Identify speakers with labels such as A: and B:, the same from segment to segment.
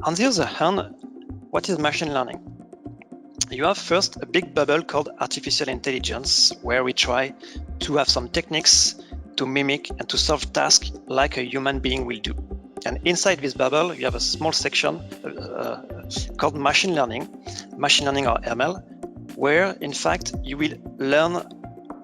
A: On the other hand, what is machine learning? You have first a big bubble called artificial intelligence, where we try to have some techniques to mimic and to solve tasks like a human being will do. And inside this bubble, you have a small section called machine learning or ML, where in fact you will learn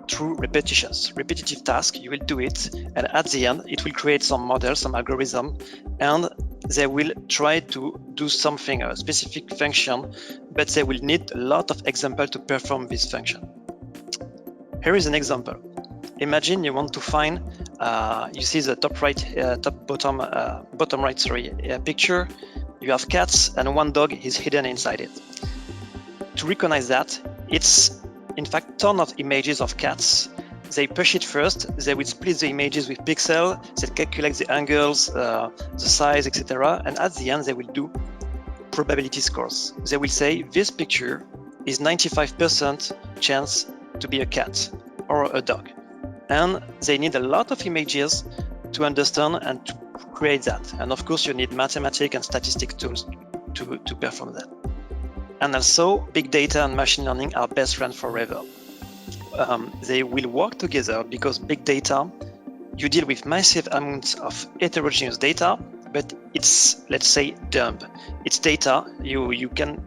A: through repetitive tasks. You will do it, and at the end it will create some model, some algorithm, and they will try to do something, a specific function, but they will need a lot of examples to perform this function. Here is an example. Imagine you want to find, you see the bottom right picture. You have cats and one dog is hidden inside it. To recognize that, it's in fact ton of images of cats. They push it first, they will split the images with pixels, they calculate the angles, the size, etc. And at the end, they will do probability scores. They will say this picture is 95% chance to be a cat or a dog. And they need a lot of images to understand and to create that. And of course, you need mathematics and statistic tools to perform that. And also, big data and machine learning are best friends forever. They will work together because big data, you deal with massive amounts of heterogeneous data, but it's, let's say, dumb. It's data, you can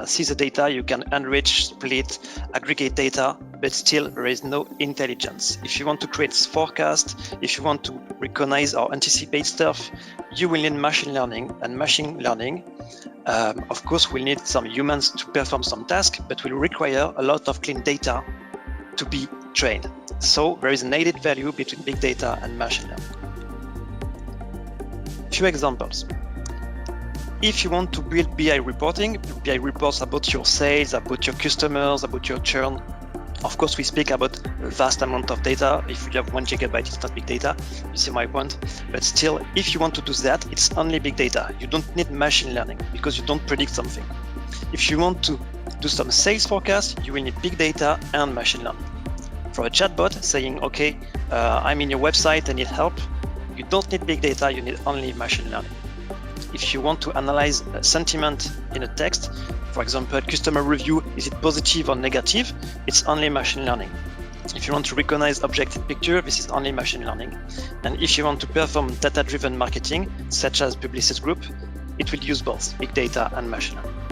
A: see the data, you can enrich, split, aggregate data, but still there is no intelligence. If you want to create forecast, if you want to recognize or anticipate stuff, you will need machine learning, and machine learning, of course, will need some humans to perform some tasks, but will require a lot of clean data to be trained. So there is an added value between big data and machine learning. Few examples. If you want to build BI reporting, BI reports about your sales, about your customers, about your churn, of course we speak about a vast amount of data. If you have 1 gigabyte, it's not big data, you see my point. But still, if you want to do that, it's only big data. You don't need machine learning because you don't predict something. If you want to do some sales forecast, you will need big data and machine learning. For a chatbot saying, okay, I'm in your website, I need help, you don't need big data, you need only machine learning. If you want to analyze sentiment in a text, for example, customer review, is it positive or negative? It's only machine learning. If you want to recognize object in picture, this is only machine learning. And if you want to perform data-driven marketing, such as Publicis Group, it will use both big data and machine learning.